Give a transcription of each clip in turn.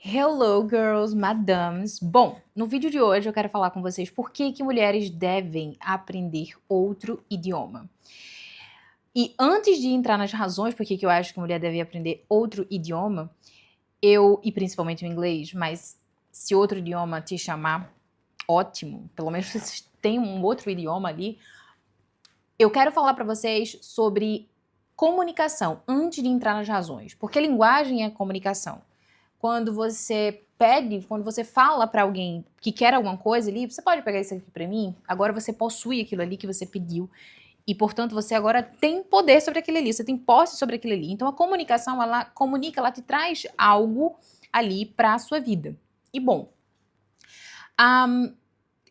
Hello, girls, madams. Bom, no vídeo de hoje eu quero falar com vocês por que mulheres devem aprender outro idioma. E antes de entrar nas razões por que eu acho que mulher deve aprender outro idioma, e principalmente o inglês, mas se outro idioma te chamar, ótimo, pelo menos vocês têm um outro idioma ali, eu quero falar para vocês sobre comunicação antes de entrar nas razões, porque linguagem é comunicação. Quando você fala para alguém que quer alguma coisa ali, você pode pegar isso aqui para mim? Agora você possui aquilo ali que você pediu e, portanto, você agora tem poder sobre aquilo ali, você tem posse sobre aquilo ali. Então a comunicação, ela comunica, ela te traz algo ali para a sua vida. E bom,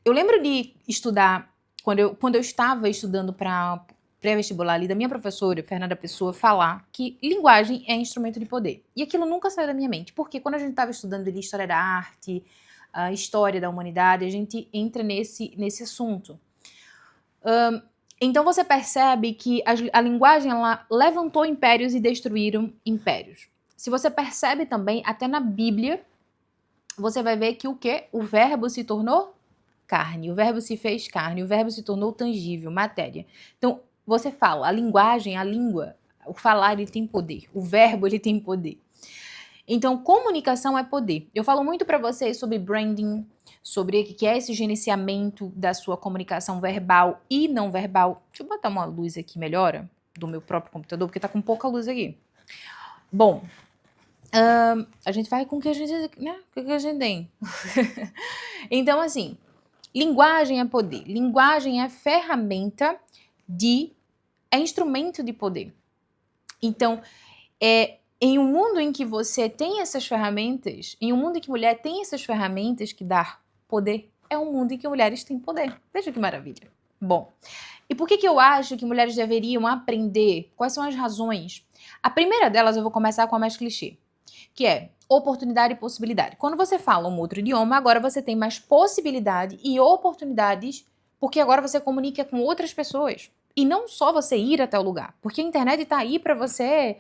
eu lembro de estudar, quando eu estava estudando para pré-vestibular ali, da minha professora, Fernanda Pessoa, falar que linguagem é instrumento de poder. E aquilo nunca saiu da minha mente, porque quando a gente estava estudando ali história da arte, a história da humanidade, a gente entra nesse assunto. Então você percebe que a linguagem, ela levantou impérios e destruíram impérios. Se você percebe também, até na Bíblia, você vai ver que o quê? O verbo se tornou carne, o verbo se fez carne, o verbo se tornou tangível, matéria. Então, você fala, a linguagem, a língua, o falar, ele tem poder, o verbo, ele tem poder. Então, comunicação é poder. Eu falo muito para vocês sobre branding, sobre o que é esse gerenciamento da sua comunicação verbal e não verbal. Deixa eu botar uma luz aqui, melhora, do meu próprio computador, porque tá com pouca luz aqui. Bom, a gente faz com o que a gente, né? O que a gente tem. Então, assim, linguagem é poder. Linguagem é ferramenta é instrumento de poder. Então, em um mundo em que você tem essas ferramentas, em um mundo em que mulher tem essas ferramentas que dá poder, é um mundo em que mulheres têm poder. Veja que maravilha. Bom, e por que eu acho que mulheres deveriam aprender? Quais são as razões? A primeira delas, eu vou começar com a mais clichê, que é oportunidade e possibilidade. Quando você fala um outro idioma, agora você tem mais possibilidade e oportunidades, porque agora você comunica com outras pessoas. E não só você ir até o lugar, porque a internet está aí para você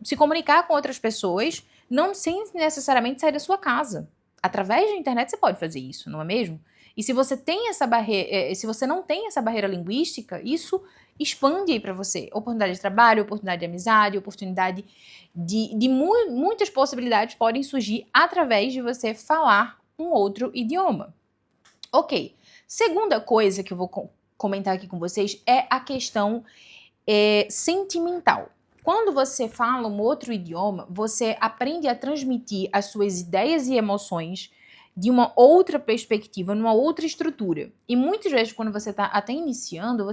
se comunicar com outras pessoas, não sem necessariamente sair da sua casa. Através da internet você pode fazer isso, não é mesmo? E se você tem essa barreira, se você não tem essa barreira linguística, isso expande aí para você. Oportunidade de trabalho, oportunidade de amizade, oportunidade de muitas possibilidades podem surgir através de você falar um outro idioma. Ok. Segunda coisa que eu vou comentar aqui com vocês é a questão sentimental. Quando você fala um outro idioma, você aprende a transmitir as suas ideias e emoções de uma outra perspectiva, numa outra estrutura. E muitas vezes, quando você está até iniciando,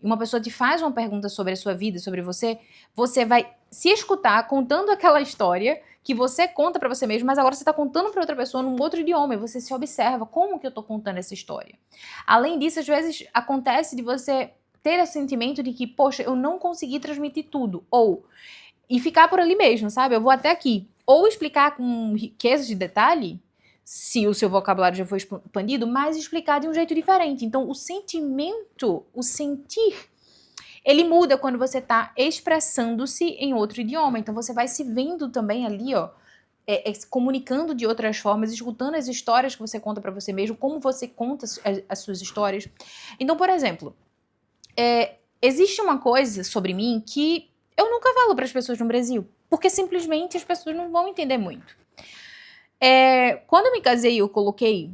uma pessoa te faz uma pergunta sobre a sua vida, sobre você, você vai se escutar contando aquela história que você conta para você mesmo, mas agora você está contando para outra pessoa num outro idioma e você se observa como que eu estou contando essa história. Além disso, às vezes acontece de você ter o sentimento de que, poxa, eu não consegui transmitir tudo, e ficar por ali mesmo, sabe? Eu vou até aqui. Ou explicar com riqueza de detalhe, se o seu vocabulário já foi expandido, mas explicar de um jeito diferente. Então, o sentimento, o sentir, ele muda quando você está expressando-se em outro idioma. Então, você vai se vendo também ali, ó, comunicando de outras formas, escutando as histórias que você conta para você mesmo, como você conta as suas histórias. Então, por exemplo, existe uma coisa sobre mim que eu nunca falo para as pessoas no Brasil, porque simplesmente as pessoas não vão entender muito. Quando eu me casei, eu coloquei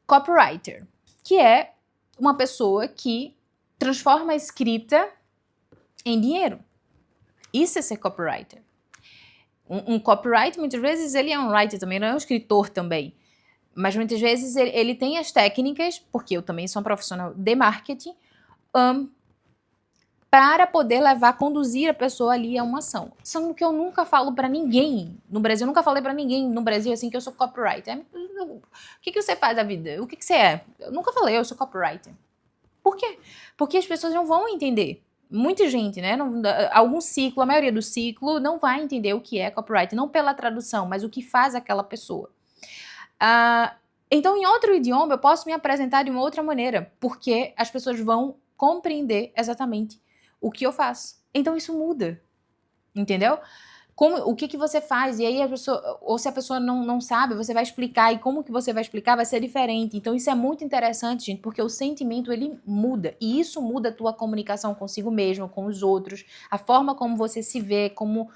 copywriter, que é uma pessoa que transforma a escrita em dinheiro. Isso é ser copywriter. Um copywriter, muitas vezes, ele é um writer também, não é um escritor também. Mas muitas vezes ele tem as técnicas, porque eu também sou um profissional de marketing, para poder conduzir a pessoa ali a uma ação. Sendo que eu nunca falo para ninguém no Brasil, eu nunca falei para ninguém no Brasil assim que eu sou copywriter. O que você faz da vida? O que você é? Eu nunca falei, eu sou copywriter. Por quê? Porque as pessoas não vão entender. Muita gente, né? Algum ciclo, a maioria do ciclo, não vai entender o que é copywriter, não pela tradução, mas o que faz aquela pessoa. Então, em outro idioma, eu posso me apresentar de uma outra maneira, porque as pessoas vão compreender exatamente o que eu faço. Então isso muda, entendeu? o que você faz, e aí a pessoa, ou se a pessoa não sabe, você vai explicar, e como que você vai explicar vai ser diferente. Então isso é muito interessante, gente, porque o sentimento ele muda, e isso muda a tua comunicação consigo mesmo, com os outros, a forma como você se vê, como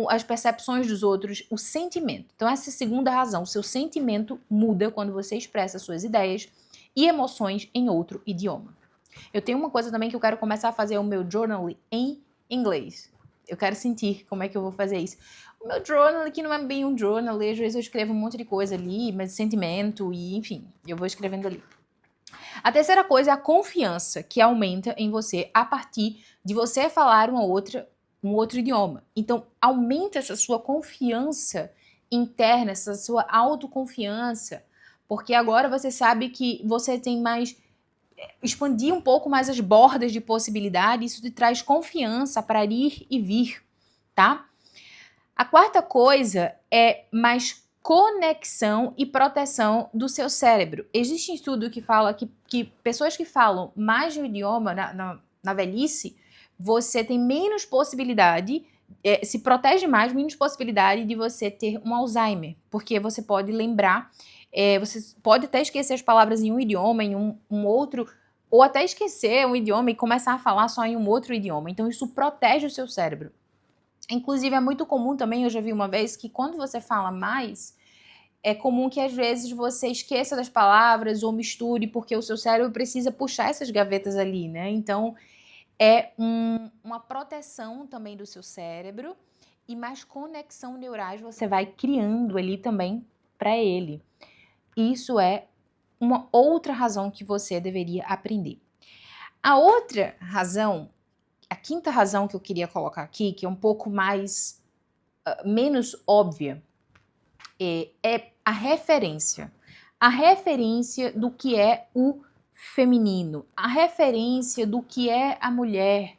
as percepções dos outros, o sentimento. Então essa é a segunda razão, o seu sentimento muda quando você expressa suas ideias e emoções em outro idioma. Eu tenho uma coisa também que eu quero começar a fazer o meu journal em inglês. Eu quero sentir como é que eu vou fazer isso. O meu journal aqui não é bem um journal, às vezes eu escrevo um monte de coisa ali, mas sentimento e enfim, eu vou escrevendo ali. A terceira coisa é a confiança que aumenta em você a partir de você falar um outro idioma. Então, aumenta essa sua confiança interna, essa sua autoconfiança, porque agora você sabe que você tem mais expandir um pouco mais as bordas de possibilidade, isso te traz confiança para ir e vir, tá? A quarta coisa é mais conexão e proteção do seu cérebro. Existe um estudo que fala que pessoas que falam mais de um idioma na velhice, você tem menos possibilidade, se protege mais, menos possibilidade de você ter um Alzheimer, porque você pode lembrar, você pode até esquecer as palavras em um idioma, em um outro, ou até esquecer um idioma e começar a falar só em um outro idioma. Então isso protege o seu cérebro. Inclusive, é muito comum também, eu já vi uma vez, que quando você fala mais, é comum que às vezes você esqueça das palavras ou misture, porque o seu cérebro precisa puxar essas gavetas ali, né? Então, é uma proteção também do seu cérebro e mais conexão neurais você vai criando ali também para ele. Isso é uma outra razão que você deveria aprender. A outra razão, a quinta razão que eu queria colocar aqui, que é um pouco mais menos óbvia, é a referência. A referência do que é o feminino, a referência do que é a mulher,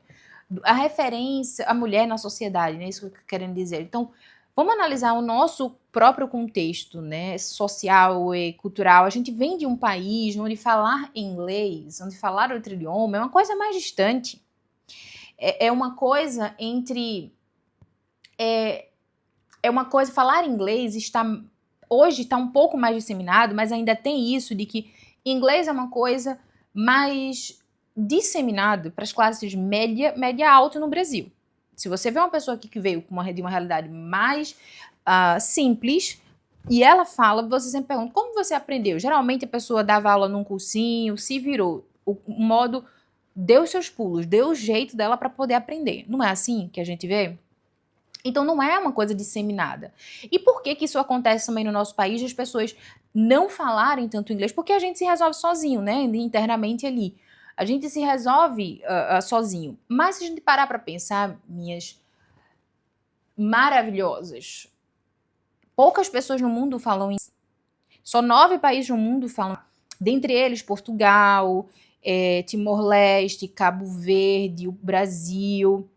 a referência à mulher na sociedade, né? Isso que eu tô querendo dizer. Então, vamos analisar o nosso próprio contexto, né, social e cultural. A gente vem de um país onde falar inglês, onde falar outro idioma é uma coisa mais distante. É uma coisa entre... É uma coisa, falar inglês hoje está um pouco mais disseminado, mas ainda tem isso de que inglês é uma coisa mais disseminado para as classes média alta no Brasil. Se você vê uma pessoa aqui que veio de uma realidade mais simples e ela fala, você sempre pergunta, como você aprendeu? Geralmente a pessoa dava aula num cursinho, se virou, o modo deu seus pulos, deu o jeito dela para poder aprender. Não é assim que a gente vê? Então não é uma coisa disseminada. E por que isso acontece também no nosso país, de as pessoas não falarem tanto inglês? Porque a gente se resolve sozinho, né? Internamente ali. A gente se resolve sozinho. Mas se a gente parar para pensar, minhas maravilhosas, poucas pessoas no mundo falam inglês. Só 9 países no mundo falam. Dentre eles, Portugal, Timor-Leste, Cabo Verde, o Brasil,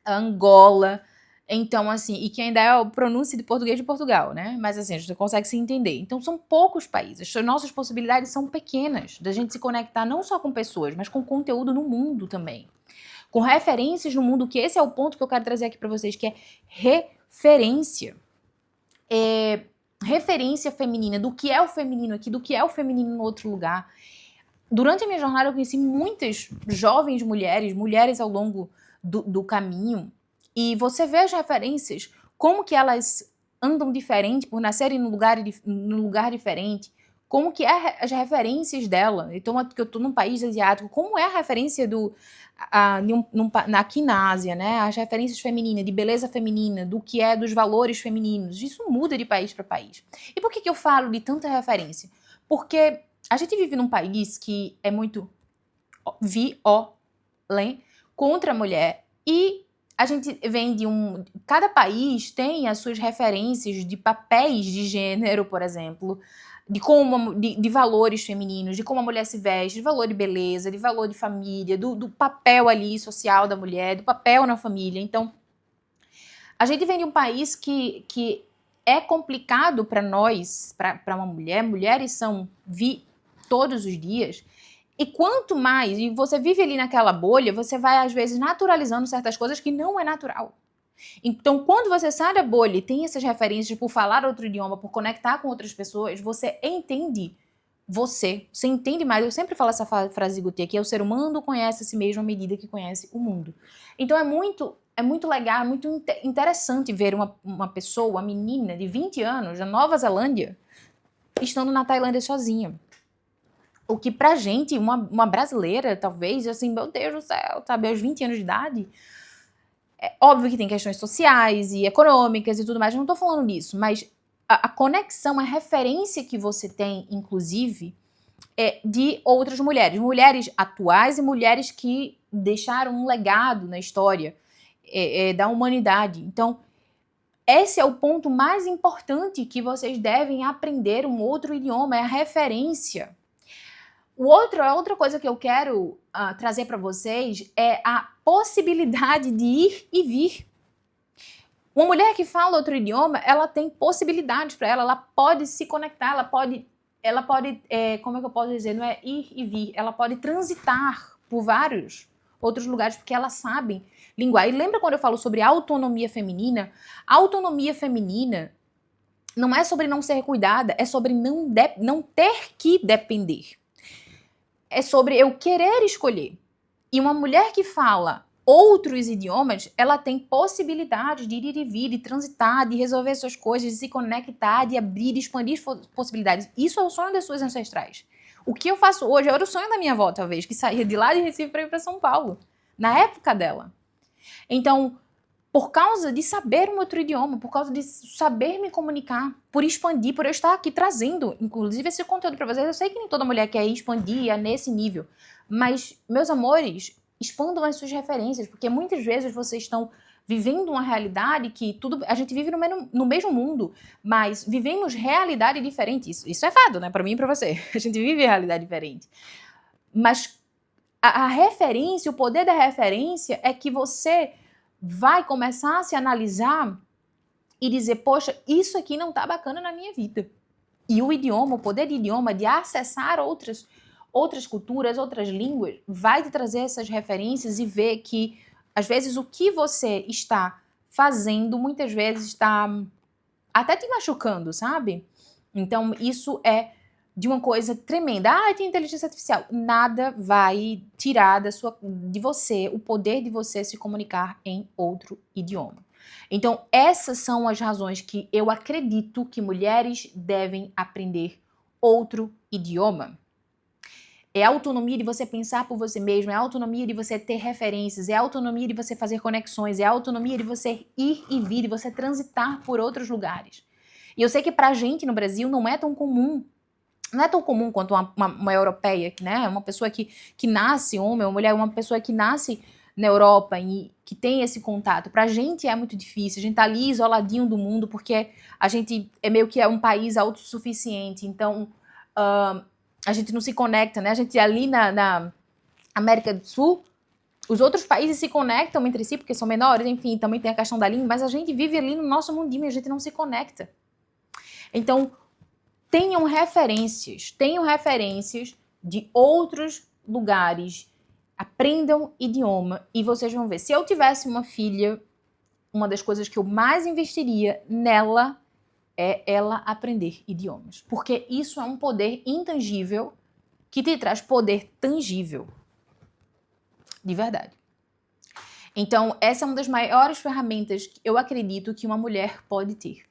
Angola. Então, assim, e que ainda é a pronúncia de português de Portugal, né? Mas assim, a gente consegue se entender. Então, são poucos países. As nossas possibilidades são pequenas da gente se conectar não só com pessoas, mas com conteúdo no mundo também. Com referências no mundo, que esse é o ponto que eu quero trazer aqui para vocês, que é referência. Referência feminina, do que é o feminino aqui, do que é o feminino em outro lugar. Durante a minha jornada, eu conheci muitas jovens mulheres ao longo do caminho, e você vê as referências, como que elas andam diferente por nascerem num lugar diferente, como que é as referências dela. Então, que eu tô num país asiático, como é a referência aqui na Ásia, né? As referências femininas, de beleza feminina, do que é dos valores femininos. Isso muda de país para país. E por que eu falo de tanta referência? Porque a gente vive num país que é muito violento contra a mulher, e a gente vem cada país tem as suas referências de papéis de gênero, por exemplo, de valores femininos, de como a mulher se veste, de valor de beleza, de valor de família, do papel ali social da mulher, do papel na família. Então, a gente vem de um país que é complicado para nós, para uma mulher. Mulheres são todos os dias. E quanto mais, e você vive ali naquela bolha, você vai às vezes naturalizando certas coisas que não é natural. Então, quando você sai da bolha e tem essas referências por falar outro idioma, por conectar com outras pessoas, você entende você entende mais. Eu sempre falo essa frase de Gautier, que é o ser humano conhece a si mesmo à medida que conhece o mundo. Então, é muito legal, é muito interessante ver uma pessoa, uma menina de 20 anos, da Nova Zelândia, estando na Tailândia sozinha. O que pra gente, uma brasileira, talvez, assim, meu Deus do céu, sabe, aos 20 anos de idade, é óbvio que tem questões sociais e econômicas e tudo mais, eu não tô falando disso, mas a conexão, a referência que você tem, inclusive, é de outras mulheres. Mulheres atuais e mulheres que deixaram um legado na história da humanidade. Então, esse é o ponto mais importante que vocês devem aprender um outro idioma, é a referência. A outra coisa que eu quero trazer para vocês é a possibilidade de ir e vir. Uma mulher que fala outro idioma, ela tem possibilidades para ela pode se conectar, ela pode, como é que eu posso dizer, não é ir e vir, ela pode transitar por vários outros lugares, porque elas sabem linguagem. E lembra quando eu falo sobre autonomia feminina? A autonomia feminina não é sobre não ser cuidada, é sobre não ter que depender. É sobre eu querer escolher. E uma mulher que fala outros idiomas, ela tem possibilidade de ir e vir, de transitar, de resolver suas coisas, de se conectar, de abrir, de expandir possibilidades. Isso é o sonho das suas ancestrais. O que eu faço hoje era o sonho da minha avó, talvez, que saía de lá de Recife para ir para São Paulo, na época dela. Então, por causa de saber um outro idioma, por causa de saber me comunicar, por expandir, por eu estar aqui trazendo, inclusive, esse conteúdo para vocês. Eu sei que nem toda mulher quer expandir nesse nível, mas, meus amores, expandam as suas referências, porque muitas vezes vocês estão vivendo uma realidade que a gente vive no mesmo mundo, mas vivemos realidade diferente. Isso é fato, né? Para mim e para você. A gente vive realidade diferente. Mas a referência, o poder da referência é que você vai começar a se analisar e dizer, poxa, isso aqui não tá bacana na minha vida. E o idioma, o poder do idioma, de acessar outras culturas, outras línguas, vai te trazer essas referências e ver que, às vezes, o que você está fazendo, muitas vezes está até te machucando, sabe? Então, isso é de uma coisa tremenda. Tem inteligência artificial. Nada vai tirar de você o poder de você se comunicar em outro idioma. Então, essas são as razões que eu acredito que mulheres devem aprender outro idioma. É a autonomia de você pensar por você mesmo, é a autonomia de você ter referências, é a autonomia de você fazer conexões, é a autonomia de você ir e vir, de você transitar por outros lugares. E eu sei que pra gente no Brasil não é tão comum. Não é tão comum quanto uma europeia, né? Uma pessoa que nasce homem ou mulher, uma pessoa que nasce na Europa e que tem esse contato. Pra gente é muito difícil, a gente tá ali isoladinho do mundo porque a gente é meio que um país autossuficiente, então a gente não se conecta, né? A gente ali na América do Sul, os outros países se conectam entre si porque são menores, enfim, também tem a questão da língua, mas a gente vive ali no nosso mundinho e a gente não se conecta. Então, tenham referências de outros lugares, aprendam idioma e vocês vão ver. Se eu tivesse uma filha, uma das coisas que eu mais investiria nela é ela aprender idiomas. Porque isso é um poder intangível que te traz poder tangível. De verdade. Então, essa é uma das maiores ferramentas que eu acredito que uma mulher pode ter.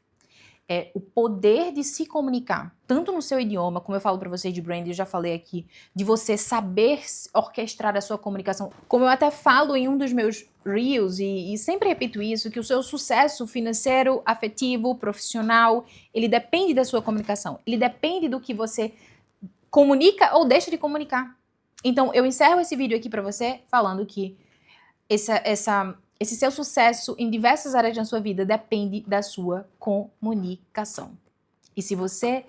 É o poder de se comunicar, tanto no seu idioma, como eu falo para vocês de branding, eu já falei aqui, de você saber orquestrar a sua comunicação. Como eu até falo em um dos meus reels, e sempre repito isso, que o seu sucesso financeiro, afetivo, profissional, ele depende da sua comunicação. Ele depende do que você comunica ou deixa de comunicar. Então, eu encerro esse vídeo aqui para você falando que esse seu sucesso em diversas áreas da sua vida depende da sua comunicação. E se você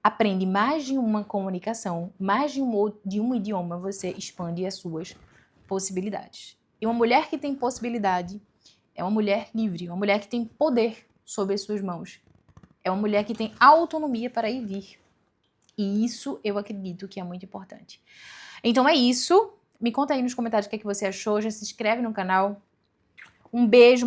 aprende mais de uma comunicação, mais de um idioma, você expande as suas possibilidades. E uma mulher que tem possibilidade é uma mulher livre, uma mulher que tem poder sobre as suas mãos. É uma mulher que tem autonomia para ir e vir. E isso eu acredito que é muito importante. Então é isso. Me conta aí nos comentários o que você achou. Já se inscreve no canal. Um beijo.